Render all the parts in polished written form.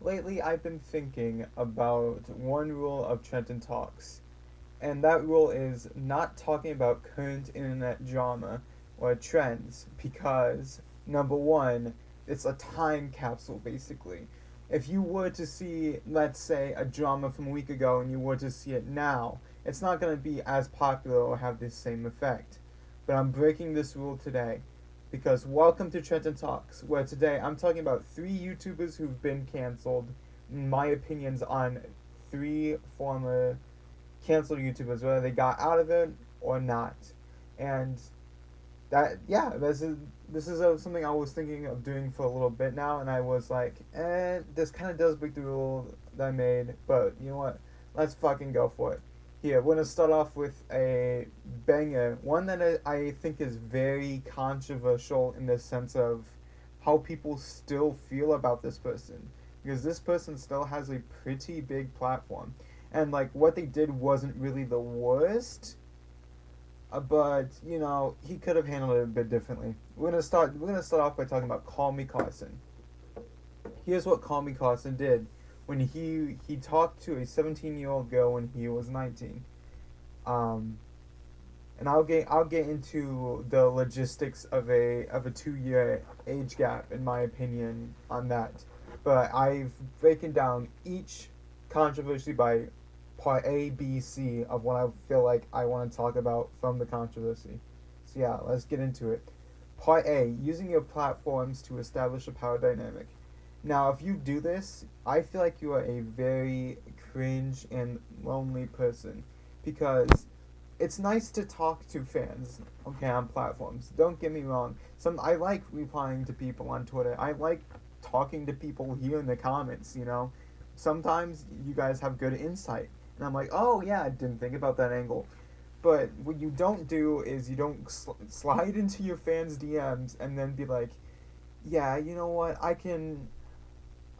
Lately, I've been thinking about one rule of Trenton Talks, and that rule is not talking about current internet drama or trends because, number one, it's a time capsule basically. If you were to see, let's say, a drama from a week ago and you were to see it now, it's not going to be as popular or have the same effect. But I'm breaking this rule today because welcome to Trenton Talks, where today I'm talking about three YouTubers who've been canceled, my opinions on three former canceled YouTubers, whether they got out of it or not. And this is something I was thinking of doing for a little bit now, and I was like, this kind of does break the rule that I made, but you know what? Let's fucking go for it. Here, we're gonna start off with a banger, one that I think is very controversial in the sense of how people still feel about this person, because this person still has a pretty big platform, and like what they did wasn't really the worst, but you know he could have handled it a bit differently. We're gonna start off by talking about Call Me Carson. Here's what Call Me Carson did when he talked to a 17-year-old girl when he was 19. Um, and I'll get into the logistics of a 2 year age gap in my opinion on that. But I've broken down each controversy by part A, B, C of what I feel like I want to talk about from the controversy. So yeah, let's get into it. Part A, using your platforms to establish a power dynamic. Now, if you do this, I feel like you are a very cringe and lonely person because it's nice to talk to fans, okay, on platforms. Don't get me wrong. I like replying to people on Twitter. I like talking to people here in the comments, you know. Sometimes you guys have good insight. And I'm like, oh yeah, I didn't think about that angle. But what you don't do is you don't slide into your fans' DMs and then be like, yeah, you know what, I can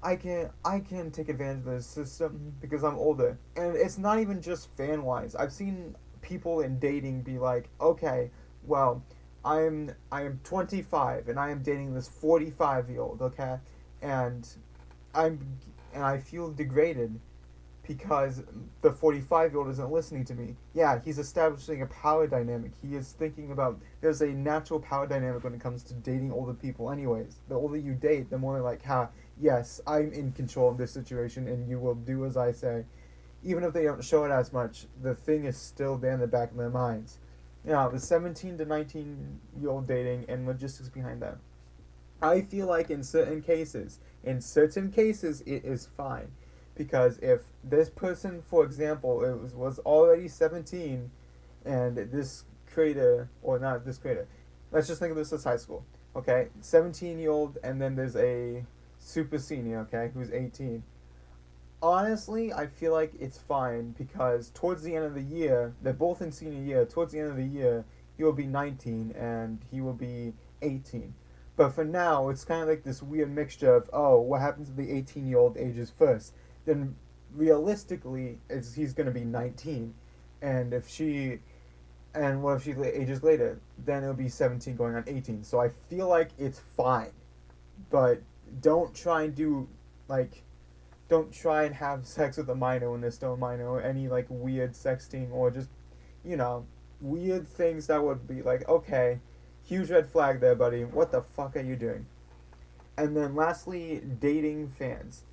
take advantage of this system because I'm older. And it's not even just fan wise. I've seen people in dating be like, okay, well, I am 25 and I am dating this 45-year-old, okay? And I'm and I feel degraded because the 45-year-old isn't listening to me. Yeah, he's establishing a power dynamic. He is thinking about there's a natural power dynamic when it comes to dating older people anyways. The older you date, the more like, yes, I'm in control of this situation and you will do as I say. Even if they don't show it as much, the thing is still there in the back of their minds. Now, the 17 to 19-year-old dating and logistics behind that. I feel like in certain cases, it is fine. Because if this person, for example, was already 17 and this creator, or not this creator, let's just think of this as high school, okay? 17-year-old, and then there's a super senior, okay, who's 18. Honestly, I feel like it's fine because towards the end of the year, they're both in senior year, towards the end of the year, he will be 19 and he will be 18. But for now, it's kind of like this weird mixture of, oh, what happens if the 18-year-old ages first? Then realistically, he's going to be 19. And what if she ages later? Then it'll be 17 going on 18. So I feel like it's fine. But don't try and like, don't try and have sex with a minor when they're still a minor, or any like weird sexting, or just, you know, weird things that would be like, okay, huge red flag there, buddy. What the fuck are you doing? And then lastly, dating fans.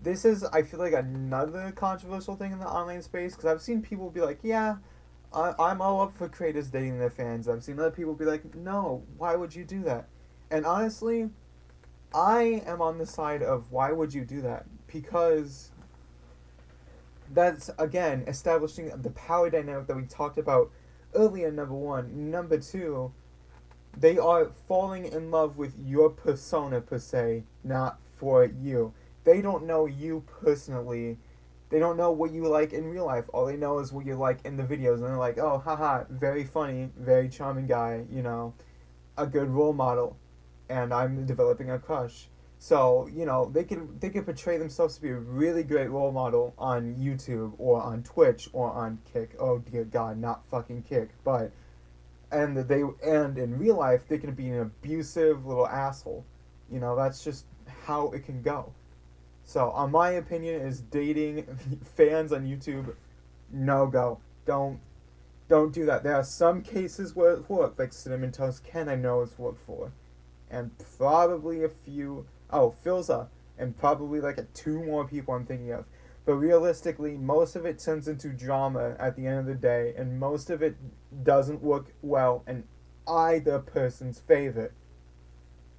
This is, I feel like, another controversial thing in the online space because I've seen people be like, yeah, I'm all up for creators dating their fans. I've seen other people be like, no, why would you do that? And honestly, I am on the side of why would you do that? Because that's, again, establishing the power dynamic that we talked about earlier, number one. Number two, they are falling in love with your persona, per se, not for you. They don't know you personally. They don't know what you like in real life. All they know is what you like in the videos. And they're like, oh, haha, very funny, very charming guy, you know, a good role model. And I'm developing a crush. So, you know, they could portray themselves to be a really great role model on YouTube or on Twitch or on Kick. Oh dear God, not fucking Kick. But and in real life they can be an abusive little asshole. You know, that's just how it can go. So, on my opinion, is dating fans on YouTube, no go. Don't do that. There are some cases where it worked, like Cinnamon Toast Ken I know it's worked for. And probably a few, Philza, and probably like two more people I'm thinking of. But realistically, most of it turns into drama at the end of the day, and most of it doesn't work well in either person's favor.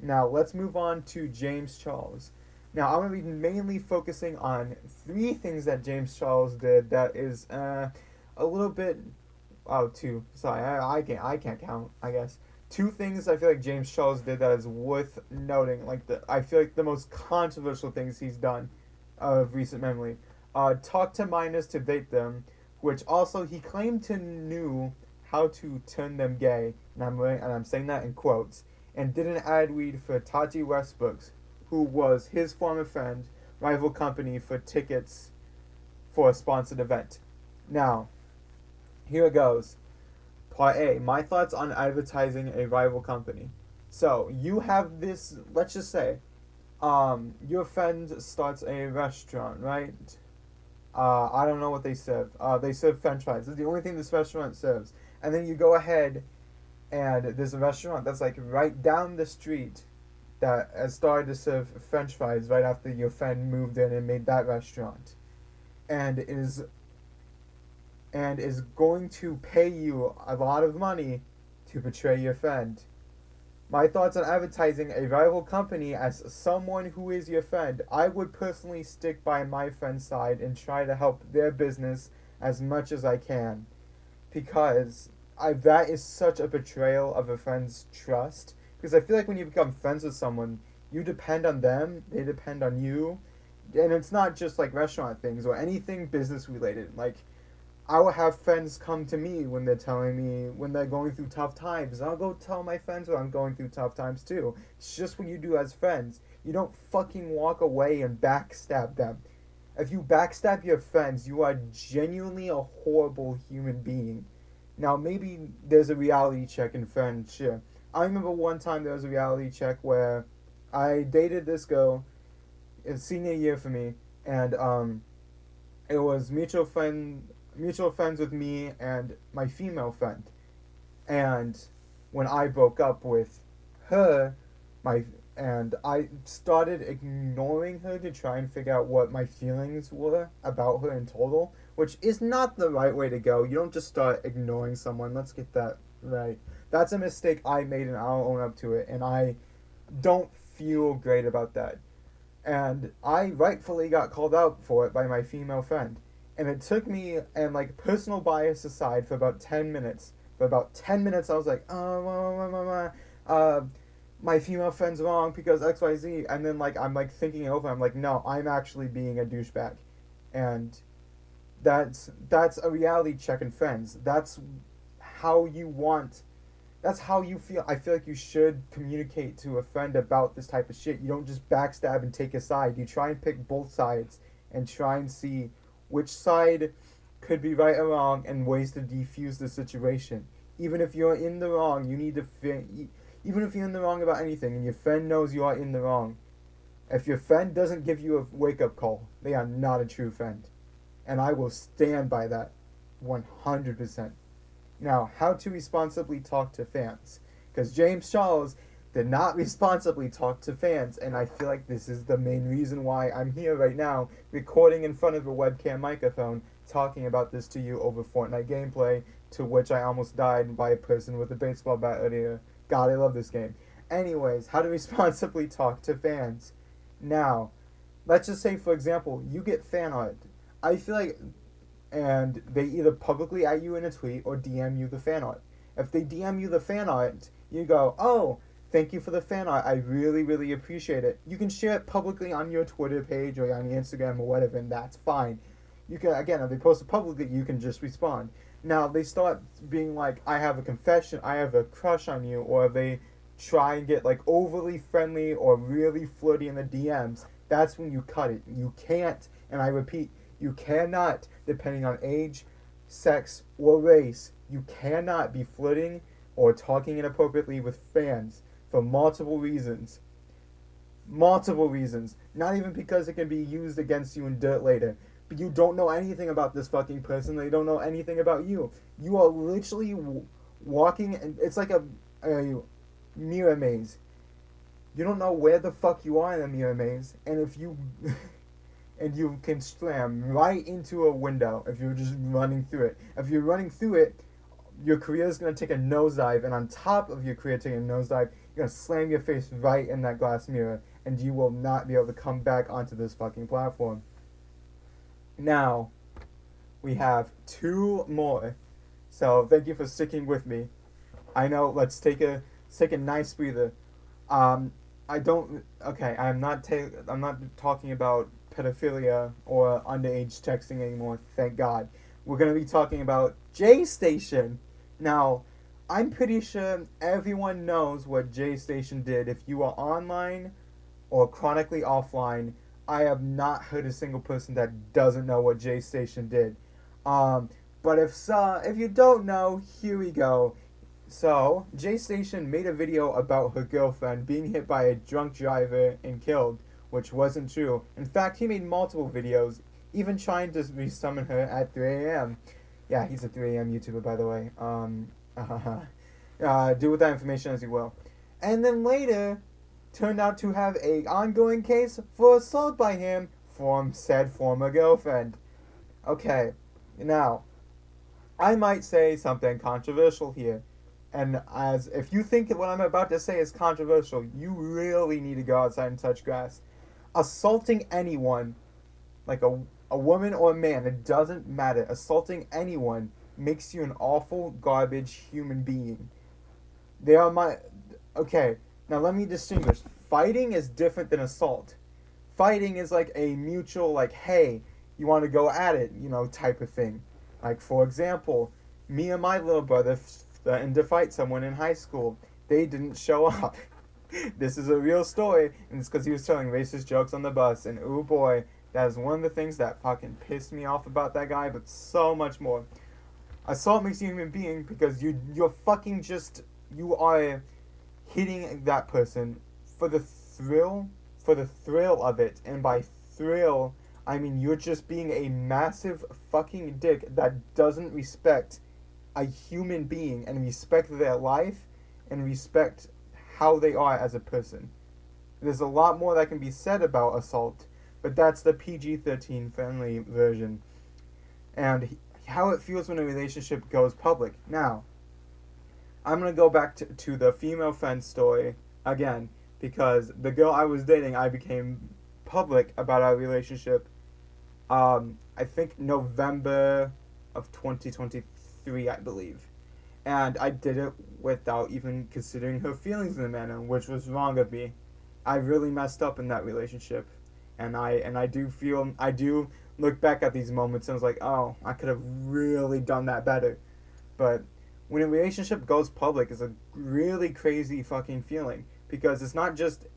Now, let's move on to James Charles. Now, I'm going to be mainly focusing on three things that James Charles did that is a little bit. Oh, two. Sorry, I can't count, I guess. Two things I feel like James Charles did that is worth noting. I feel like the most controversial things he's done of recent memory. Talk to minors to date them, which also he claimed to knew how to turn them gay, and I'm saying that in quotes, and did an ad read for Tati Westbrooks, who was his former friend, rival company for tickets for a sponsored event. Now, here it goes. Part A, my thoughts on advertising a rival company. So, you have this, let's just say, your friend starts a restaurant, right? I don't know what they serve. They serve french fries. It's the only thing this restaurant serves. And then you go ahead and there's a restaurant that's like right down the street that has started to serve french fries right after your friend moved in and made that restaurant. And is going to pay you a lot of money to betray your friend. My thoughts on advertising a rival company as someone who is your friend. I would personally stick by my friend's side and try to help their business as much as I can. Because that is such a betrayal of a friend's trust. Because I feel like when you become friends with someone, you depend on them, they depend on you. And it's not just like restaurant things or anything business related. Like, I will have friends come to me when they're telling me when they're going through tough times. I'll go tell my friends when I'm going through tough times too. It's just what you do as friends. You don't fucking walk away and backstab them. If you backstab your friends, you are genuinely a horrible human being. Now, maybe there's a reality check in friendship. I remember one time there was a reality check where I dated this girl, it's senior year for me, and it was mutual friends with me and my female friend. And when I broke up with her, I started ignoring her to try and figure out what my feelings were about her in total, which is not the right way to go. You don't just start ignoring someone. Let's get that right. That's a mistake I made and I'll own up to it, and I don't feel great about that. And I rightfully got called out for it by my female friend. And it took me, and like personal bias aside, for about 10 minutes. For about 10 minutes, I was like, my female friend's wrong because XYZ. And then like I'm like thinking it over. I'm like, no, I'm actually being a douchebag. And that's a reality check in friends. That's how you feel. I feel like you should communicate to a friend about this type of shit. You don't just backstab and take a side. You try and pick both sides and try and see which side could be right or wrong and ways to defuse the situation. Even if you're in the wrong, you need to even if you're in the wrong about anything and your friend knows you are in the wrong, if your friend doesn't give you a wake-up call, they are not a true friend. And I will stand by that 100%. Now, how to responsibly talk to fans. Because James Charles did not responsibly talk to fans, and I feel like this is the main reason why I'm here right now, recording in front of a webcam microphone, talking about this to you over Fortnite gameplay, to which I almost died by a person with a baseball bat earlier. God, I love this game. Anyways, how to responsibly talk to fans. Now, let's just say, for example, you get fan art. I feel like, and they either publicly at you in a tweet or DM you the fan art. If they DM you the fan art, you go, oh, thank you for the fan art. I really, really appreciate it. You can share it publicly on your Twitter page or on your Instagram or whatever, and that's fine. You can, again, if they post it publicly, you can just respond. Now, they start being like, I have a confession, I have a crush on you, or they try and get like overly friendly or really flirty in the DMs. That's when you cut it. You can't, and I repeat, you cannot, depending on age, sex, or race, you cannot be flirting or talking inappropriately with fans for multiple reasons. Multiple reasons. Not even because it can be used against you in dirt later. But you don't know anything about this fucking person. They don't know anything about you. You are literally walking, and it's like a mirror maze. You don't know where the fuck you are in a mirror maze, and if you and you can slam right into a window if you're just running through it. If you're running through it, your career is going to take a nosedive, and on top of your career taking a nosedive, you're going to slam your face right in that glass mirror, and you will not be able to come back onto this fucking platform. Now, we have two more. So, thank you for sticking with me. I know, let's take a nice breather. I'm not talking about pedophilia or underage texting anymore, thank God. We're going to be talking about J-Station. Now, I'm pretty sure everyone knows what J-Station did. If you are online or chronically offline, I have not heard a single person that doesn't know what J-Station did. But if you don't know, here we go. So, J-Station made a video about her girlfriend being hit by a drunk driver and killed, which wasn't true. In fact, he made multiple videos, even trying to resummon her at 3 a.m. Yeah, he's a 3 a.m. YouTuber, by the way. Do with that information as you will. And then later, turned out to have a ongoing case for assault by him from said former girlfriend. Okay, now, I might say something controversial here. And as if you think that what I'm about to say is controversial, you really need to go outside and touch grass. Assaulting anyone, like a woman or a man, it doesn't matter. Assaulting anyone makes you an awful, garbage human being. Okay, now let me distinguish. Fighting is different than assault. Fighting is like a mutual, like, hey, you want to go at it, type of thing. Like, for example, me and my little brother threatened to fight someone in high school. They didn't show up. This is a real story, and it's because he was telling racist jokes on the bus, and oh boy, that is one of the things that fucking pissed me off about that guy, but so much more. Assault makes you a human being because you're fucking just, you are hitting that person for the thrill of it, and by thrill, I mean you're just being a massive fucking dick that doesn't respect a human being and respect their life and respect how they are as a person. There's a lot more that can be said about assault, but that's the PG-13 friendly version. And how it feels when a relationship goes public. Now, I'm going to go back to the female friend story again, because the girl I was dating, I became public about our relationship, I think November of 2023, I believe. And I did it without even considering her feelings in the manner, which was wrong of me. I really messed up in that relationship. And I do look back at these moments and I was like, oh, I could have really done that better. But when a relationship goes public, it's a really crazy fucking feeling. Because it's not just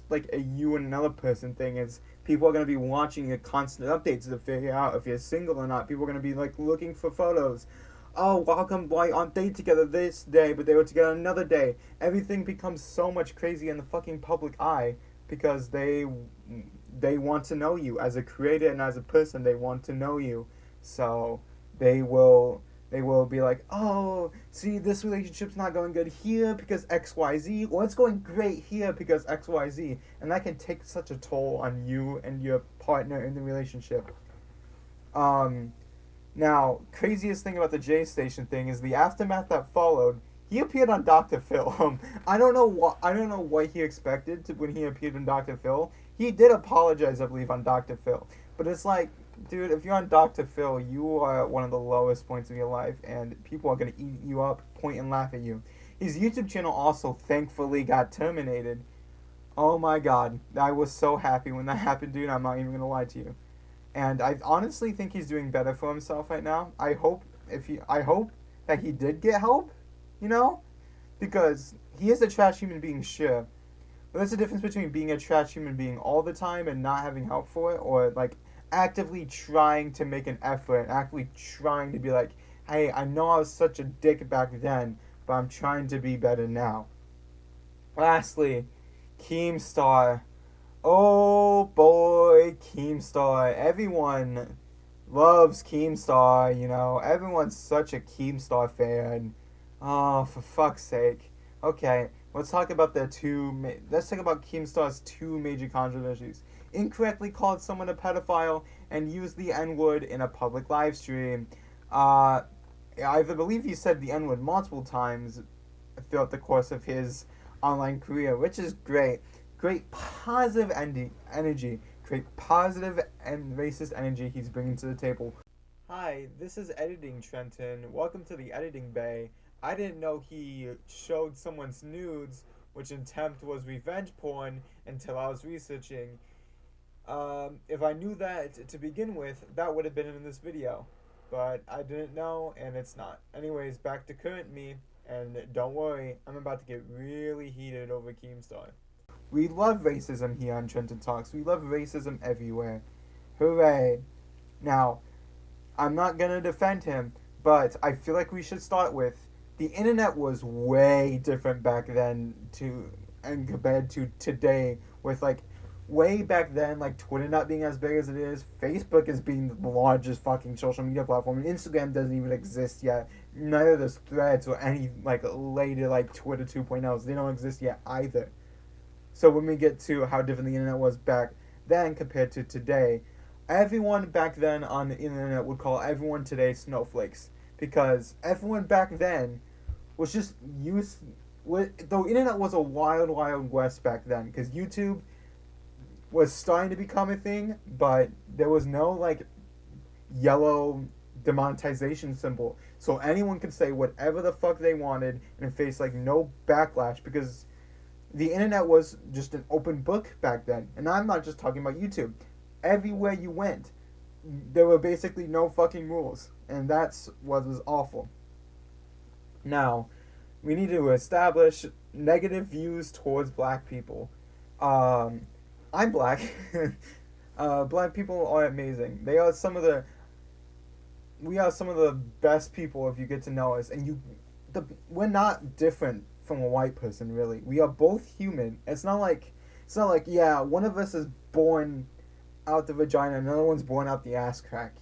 like a you and another person thing. It's people are going to be watching your constant updates to figure out if you're single or not. People are going to be like looking for photos. Oh, how come aren't they together this day, but they were together another day? Everything becomes so much crazy in the fucking public eye because they want to know you as a creator and as a person. They want to know you, so they will be like, oh, see, this relationship's not going good here because XYZ, or it's going great here because XYZ, and that can take such a toll on you and your partner in the relationship. Now, craziest thing about the J-Station thing is the aftermath that followed. He appeared on Dr. Phil. I don't know what he expected when he appeared on Dr. Phil. He did apologize, I believe, on Dr. Phil, but it's like, dude, if you're on Dr. Phil, you are at one of the lowest points of your life, and people are going to eat you up, point and laugh at you. His YouTube channel also thankfully got terminated. Oh my god, I was so happy when that happened, dude. I'm not even going to lie to you. And I honestly think he's doing better for himself right now. I hope that he did get help, because he is a trash human being, sure. But there's a difference between being a trash human being all the time and not having help for it, or like actively trying to make an effort, actively trying to be like, hey, I know I was such a dick back then, but I'm trying to be better now. Lastly, Keemstar. Oh boy, Keemstar. Everyone loves Keemstar, you know. Everyone's such a Keemstar fan. Oh, for fuck's sake. Okay, let's talk about let's talk about Keemstar's two major controversies. Incorrectly called someone a pedophile and used the N-word in a public live stream. I believe he said the N-word multiple times throughout the course of his online career, which is great. Great positive energy. Great positive and racist energy he's bringing to the table. Hi, this is Editing Trenton. Welcome to the Editing Bay. I didn't know he showed someone's nudes, which in temp was revenge porn, until I was researching. If I knew that to begin with, that would have been in this video. But I didn't know, and it's not. Anyways, back to current me, and don't worry, I'm about to get really heated over Keemstar. We love racism here on Trenton Talks. We love racism everywhere. Hooray. Now, I'm not gonna defend him, but I feel like we should start with the internet was way different back then and compared to today, with like way back then, like Twitter not being as big as it is, Facebook is being the largest fucking social media platform, and Instagram doesn't even exist yet. Neither does Threads or any like later like Twitter 2.0s. They don't exist yet either. So when we get to how different the internet was back then compared to today, everyone back then on the internet would call everyone today snowflakes, because everyone back then was just the internet was a wild west back then, because YouTube was starting to become a thing, but there was no like yellow demonetization symbol, so anyone could say whatever the fuck they wanted and face like no backlash, because the internet was just an open book back then. And I'm not just talking about YouTube. Everywhere you went, there were basically no fucking rules, and that's what was awful. Now, we need to establish negative views towards black people. I'm black. Black people are amazing. We are some of the best people if you get to know us, and we're not different from a white person, really. We are both human. It's not like yeah, one of us is born out the vagina, another one's born out the ass crack.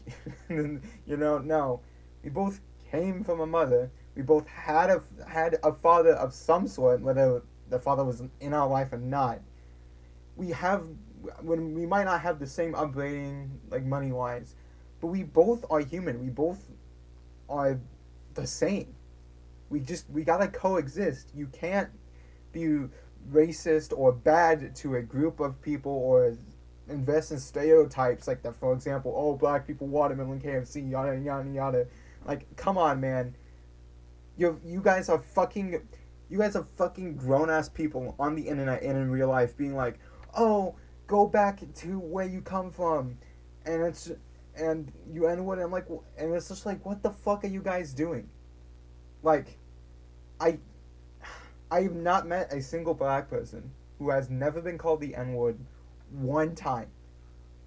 You know, no. We both came from a mother. We both had a father of some sort, whether the father was in our life or not. We might not have the same upbringing, like money wise, but we both are human. We both are the same. We gotta coexist. You can't be racist or bad to a group of people or invest in stereotypes like that. For example, oh, black people, watermelon, KFC, yada yada yada. Like, come on, man. You guys are fucking grown ass people on the internet and in real life, being like, oh, go back to where you come from, and you end what I'm like, and it's just like, what the fuck are you guys doing? Like, I've not met a single black person who has never been called the N-word one time.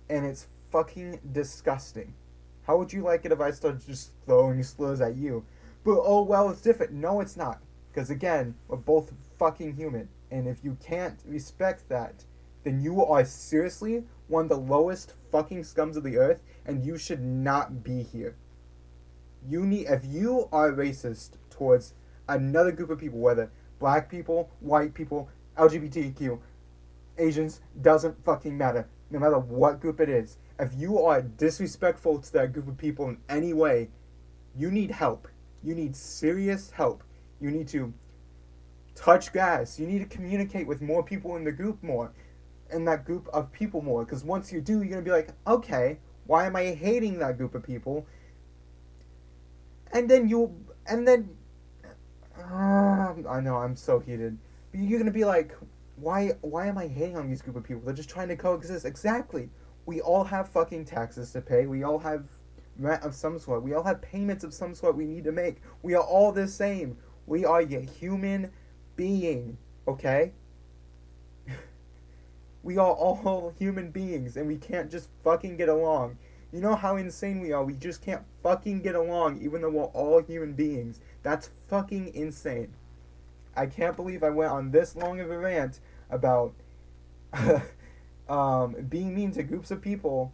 And it's fucking disgusting. How would you like it if I started just throwing slurs at you? But, oh, well, it's different. No, it's not. Because, again, we're both fucking human. And if you can't respect that, then you are seriously one of the lowest fucking scums of the earth, and you should not be here. If you are racist towards another group of people, whether black people, white people, LGBTQ, Asians, doesn't fucking matter. No matter what group it is. If you are disrespectful to that group of people in any way, you need help. You need serious help. You need to touch grass. You need to communicate with more people in the group more. In that group of people more. Because once you do, you're going to be like, okay, why am I hating that group of people? I know, I'm so heated. But you're gonna be like, why am I hating on these group of people? They're just trying to coexist. Exactly. We all have fucking taxes to pay. We all have rent of some sort. We all have payments of some sort we need to make. We are all the same. We are a human being, okay? We are all human beings, and we can't just fucking get along. You know how insane we are? We just can't fucking get along, even though we're all human beings. That's fucking insane. I can't believe I went on this long of a rant about being mean to groups of people.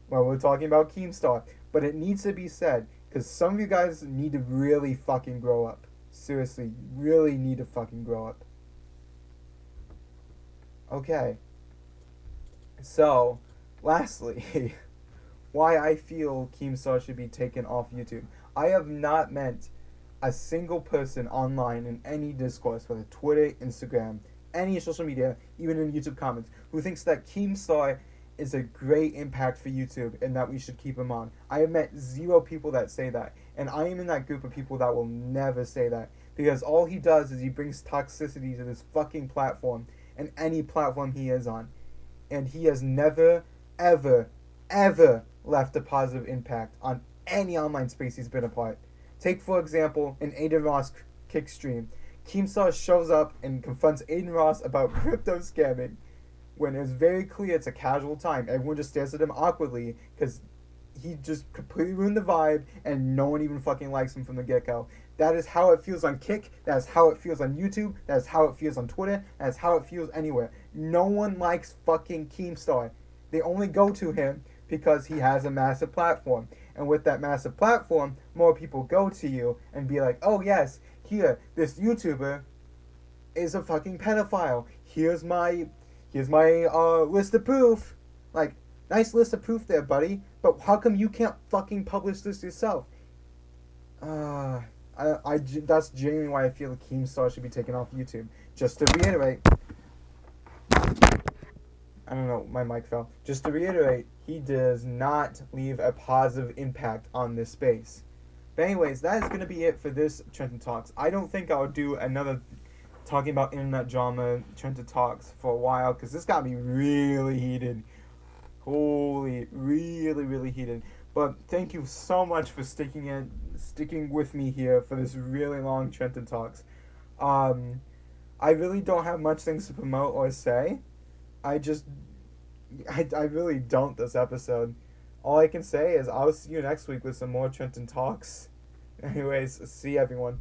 Well, we're talking about Keemstar, but it needs to be said because some of you guys need to really fucking grow up. Seriously, really need to fucking grow up. Okay. So, lastly, why I feel Keemstar should be taken off YouTube. I have not met a single person online in any discourse, whether Twitter, Instagram, any social media, even in YouTube comments, who thinks that Keemstar is a great impact for YouTube and that we should keep him on. I have met 0 people that say that, and I am in that group of people that will never say that, because all he does is he brings toxicity to this fucking platform and any platform he is on, and he has never, ever, ever left a positive impact on any online space he's been a part. Take, for example, an Aiden Ross kick stream. Keemstar shows up and confronts Aiden Ross about crypto scamming when it's very clear it's a casual time. Everyone just stares at him awkwardly because he just completely ruined the vibe and no one even fucking likes him from the get-go. That is how it feels on Kick. That is how it feels on YouTube. That is how it feels on Twitter. That is how it feels anywhere. No one likes fucking Keemstar. They only go to him because he has a massive platform. And with that massive platform, more people go to you and be like, oh yes, here, this YouTuber is a fucking pedophile. Here's my list of proof. Like, nice list of proof there, buddy. But how come you can't fucking publish this yourself? That's genuinely why I feel the Keemstar should be taken off YouTube. Just to reiterate, I don't know, my mic fell. Just to reiterate, he does not leave a positive impact on this space. But anyways, that is going to be it for this Trenton Talks. I don't think I'll do another talking about internet drama Trenton Talks for a while, because this got me really heated. Holy, really, really heated. But thank you so much for sticking with me here for this really long Trenton Talks. I really don't have much things to promote or say. I really don't this episode. All I can say is I'll see you next week with some more Trenton Talks. Anyways, see everyone.